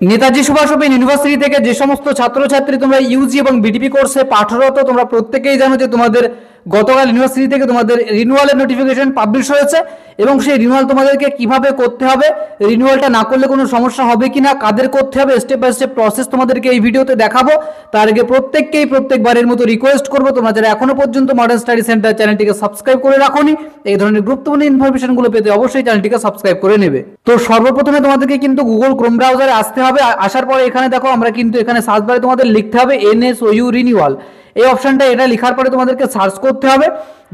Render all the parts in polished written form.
Netaji Subhash open university থেকে যে সমস্ত ছাত্রছাত্রী তোমরা ইউজি এবং বিটিপি কোর্সে পাঠরত, তোমরা প্রত্যেকেই জানো যে তোমাদের গতকাল ইউনিভার্সিটি থেকে তোমাদের রিনিউয়ালের নোটিফিকেশন পাবলিশ হয়েছে এবং সেই রিনিউয়াল তোমাদেরকে কিভাবে করতে হবে, রিনিউয়ালটা না করলে কোনো সমস্যা হবে কিনা, কাদের করতে হবে, স্টেপ বাই স্টেপ প্রসেস তোমাদেরকে এই ভিডিওতে দেখাবো। তার আগে প্রত্যেককেই প্রত্যেকবারের মতো রিকোয়েস্ট করবো, তোমরা যারা এখনো পর্যন্ত মডার্ন স্টাডি সেন্টার চ্যানেলটিকে সাবস্ক্রাইব করে রাখোনি, এই ধরনের গুরুত্বপূর্ণ ইনফরমেশনগুলো পেতে অবশ্যই চ্যানেলটিকে সাবস্ক্রাইব করে নেবে। তো সর্বপ্রথমে তোমাদেরকে কিন্তু গুগল ক্রোম ব্রাউজারে আসতে হবে। আসার পরে এখানে দেখো আমরা কিন্তু এখানে সার্চ বারে তোমাদের লিখতে হবে NSOU রিনিউয়াল, এই অপশনটা, এটা লেখার পরে তোমাদেরকে সার্চ করতে হবে।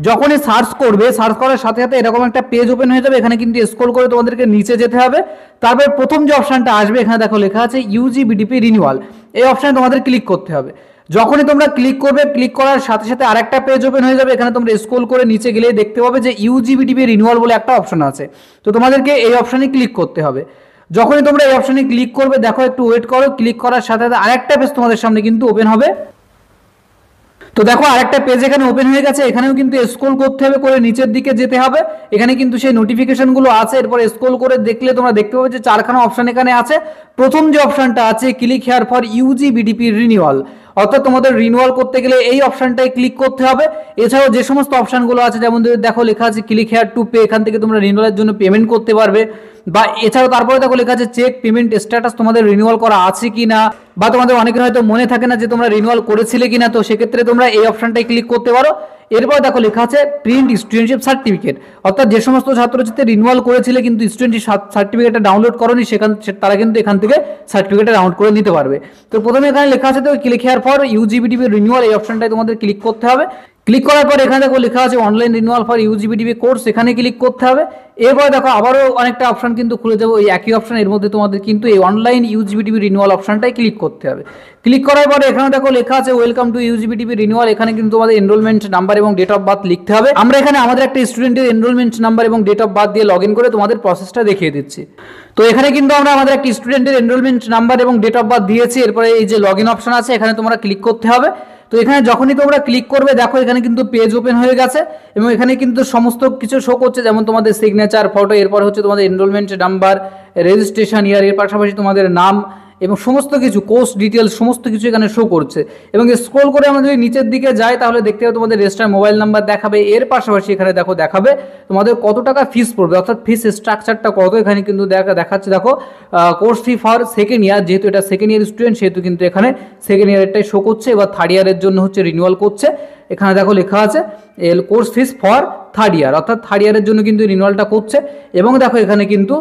যখনই সার্চ করবে, সার্চ করার সাথে সাথে এরকম একটা পেজ ওপেন হয়ে যাবে। এখানে কিন্তু স্ক্রল করে তোমাদেরকে নিচে যেতে হবে। তারপরে প্রথম যে অপশনটা আসবে এখানে দেখো লেখা আছে ইউজি বিটিপি রিনিউয়াল, এই অপশনে তোমাদের ক্লিক করতে হবে। যখনই তোমরা ক্লিক করবে, ক্লিক করার সাথে সাথে আরেকটা পেজ ওপেন হয়ে যাবে। এখানে তোমরা স্ক্রল করে নিচে গেলেই দেখতে পাবে যে ইউজি বিটিপি রিনিউয়াল বলে একটা অপশন আছে। তো তোমাদেরকে এই অপশনে ক্লিক করতে হবে। যখনই তোমরা এই অপশনে ক্লিক করবে, দেখো একটু ওয়েট করো, ক্লিক করার সাথে সাথে আরেকটা পেজ তোমাদের সামনে কিন্তু ওপেন হবে। তো দেখো আরেকটা পেজ এখানে ওপেন হয়ে গেছে। এখানেও কিন্তু স্ক্রল করতে হবে, করে নিচের দিকে যেতে হবে। এখানে কিন্তু সেই নোটিফিকেশনগুলো আছে। এরপর স্ক্রল করে দেখলে তোমরা দেখতে পাবে যে চারখানা অপশন এখানে আছে। প্রথম যে অপশনটা আছে click here for UG BTP renewal, অর্থাৎ তোমাদের রিনিউয়াল করতে গেলে এই অপশনটায় ক্লিক করতে হবে। এছাড়াও যে সমস্ত অপশনগুলো আছে, যেমন দেখো লেখা আছে ক্লিক হেয়ার টু পে, এখান থেকে তোমরা রিনিউয়ালের জন্য পেমেন্ট করতে পারবে। বা এছাড়াও তারপরে দেখো লেখা আছে চেক পেমেন্ট স্ট্যাটাস, তোমাদের রিনিউয়াল করা আছে কিনা, বা তোমাদের অনেকের হয়তো মনে থাকে না যে তোমরা রিনিউয়াল করেছিলে কিনা, তো সেক্ষেত্রে তোমরা এই অপশনটায় ক্লিক করতে পারো। এরপর দেখো লেখা আছে প্রিন্ট স্টুডেন্টশিপ সার্টিফিকেট, অর্থাৎ যে সমস্ত ছাত্রছাত্রী রিনিউয়াল করেছিলে কিন্তু স্টুডেন্টশিপ সার্টিফিকেটটা ডাউনলোড করোনি, তারা কিন্তু এখান থেকে সার্টিফিকেটটা ডাউনলোড করে নিতে পারবে। তো প্রথমে এখানে লেখা আছে তো ক্লিক হেয়ার ফর ইউজিবিটিপি রিনিউয়াল, এই অপশনটায় তোমাদের ক্লিক করতে হবে। ক্লিক করার পর এখানে দেখো লেখা আছে অনলাইন রিনিউয়াল ফর ইউজিবিটিপি কোর্স, এখানে ক্লিক করতে হবে। এরপর দেখো আবারও অনেকটা অপশন কিন্তু খুলে যাবে, ওই একই অপশন, এর মধ্যে তোমাদের কিন্তু এই অনলাইন ইউজিবিটিপি রিনিউয়াল অপশনটাই ক্লিক করতে হবে। ক্লিক করার পরে এখানে দেখো লেখা আছে ওয়েলকাম টু ইউজিবিটিপি রিনিউয়াল, এখানে কিন্তু তোমাদের এনরোলমেন্ট নাম্বার এবং ডেট অফ বার্থ লিখতে হবে। আমরা এখানে আমাদের একটা স্টুডেন্টের এনরোলমেন্ট নাম্বার এবং ডেট অফ বার্থ দিয়ে লগ ইন করে তোমাদের প্রসেসটা দেখিয়ে দিচ্ছি। তো এখানে কিন্তু আমরা আমাদের একটা স্টুডেন্টের এনরোলমেন্ট নাম্বার এবং ডেট অফ বার্থ দিয়েছি। এরপরে এই যে লগ ইন অপশন আছে এখানে তোমরা ক্লিক করতে হবে। তো এখানে যখনই তোমরা ক্লিক করবে দেখো এখানে কিন্তু পেজ ওপেন হয়ে গেছে এবং এখানে কিন্তু সমস্ত কিছু শো করছে, যেমন তোমাদের সিগনেচার, ফটো, এরপর হচ্ছে তোমাদের এনরোলমেন্ট নাম্বার, রেজিস্ট্রেশন ইয়ার, এর পাশাপাশি তোমাদের নাম এবং সমস্ত কিছু কোর্স ডিটেলস সমস্ত কিছু এখানে শো করছে। এবং স্ক্রল করে আমরা যদি নিচের দিকে যাই তাহলে দেখতে হবে তোমাদের রেজিস্টার মোবাইল নাম্বার দেখাবে। এর পাশাপাশি এখানে দেখো দেখাবে তোমাদের কত টাকা ফিস পড়বে, অর্থাৎ ফিস স্ট্রাকচারটা কত। এখানে কিন্তু দেখাচ্ছে দেখো course fee for second year, যেহেতু এটা সেকেন্ড ইয়ার স্টুডেন্ট সেহেতু কিন্তু এখানে সেকেন্ড ইয়ারেরটাই শো করছে। এবার থার্ড ইয়ারের জন্য হচ্ছে রিনিউয়াল করছে। এখানে দেখো লেখা আছে course fees for third year, অর্থাৎ থার্ড ইয়ারের জন্য কিন্তু রিনিউয়ালটা করছে। এবং দেখো এখানে কিন্তু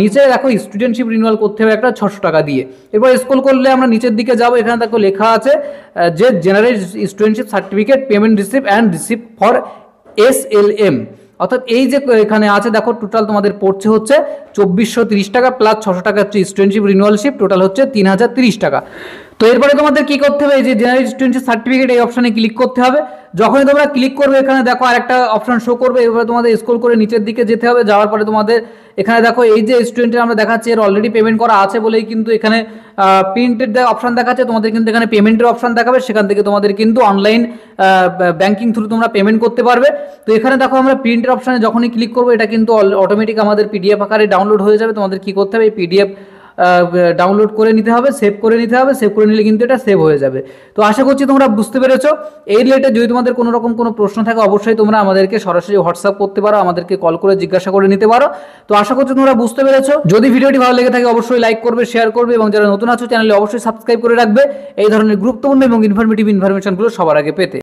নিচে দেখো স্টুডেন্টশিপ রিনিউয়াল করতে হবে একটা 600 টাকা দিয়ে। এরপর স্ক্রল করলে আমরা নিচের দিকে যাবো, এখানে দেখো লেখা আছে যে general studentship certificate payment receipt and receipt for SLM, অর্থাৎ এই যে এখানে আছে দেখো টোটাল তোমাদের পড়ছে হচ্ছে 2430 টাকা প্লাস 600 টাকা হচ্ছে স্টুডেন্টশিপ রিনিউয়ালশিপ, টোটাল হচ্ছে 3030 টাকা। তো এরপরে তোমাদের কি করতে হবে, এই যে জেনারেল স্টুডেন্টশিপ সার্টিফিকেট এই অপশনে ক্লিক করতে হবে। যখনই তোমরা ক্লিক করবে এখানে দেখো আরেকটা অপশন শো করবে। এরপরে তোমাদের স্ক্রল করে নিচের দিকে যেতে হবে। যাওয়ার পরে তোমাদের এখানে দেখো এই যে স্টুডেন্টের আমরা দেখাচ্ছি এর অলরেডি পেমেন্ট করা আছে বলেই কিন্তু এখানে প্রিন্টের অপশন দেখাচ্ছে। তোমাদের কিন্তু এখানে পেমেন্টের অপশন দেখাবে, সেখান থেকে তোমাদের কিন্তু অনলাইন ব্যাংকিং থ্রু তোমরা পেমেন্ট করতে পারবে। তো এখানে দেখো আমরা প্রিন্টের অপশনে যখনই ক্লিক করবো এটা কিন্তু অটোমেটিক আমাদের PDF আকারে ডাউনলোড হয়ে যাবে। তোমাদের কি করতে হবে, এই PDF ডাউনলোড করে নিতে হবে, সেভ করে নিতে হবে। সেভ করে নিলে কিন্তু এটা সেভ হয়ে যাবে। তো আশা করছি তোমরা বুঝতে পেরেছো। এই রিলেটেড যদি তোমাদের কোনো রকম কোনো প্রশ্ন থাকে অবশ্যই তোমরা আমাদেরকে সরাসরি হোয়াটসঅ্যাপ করতে পারো, আমাদেরকে কল করে জিজ্ঞাসা করে নিতে পারো। তো আশা করছি তোমরা বুঝতে পেরেছো। যদি ভিডিওটি ভালো লেগে থাকে অবশ্যই লাইক করবে, শেয়ার করবে এবং যারা নতুন আছো চ্যানেলে অবশ্যই সাবস্ক্রাইব করে রাখবে এই ধরনের গুরুত্বপূর্ণ এবং ইনফরমেটিভ ইনফরমেশনগুলো সবার আগে পেতে।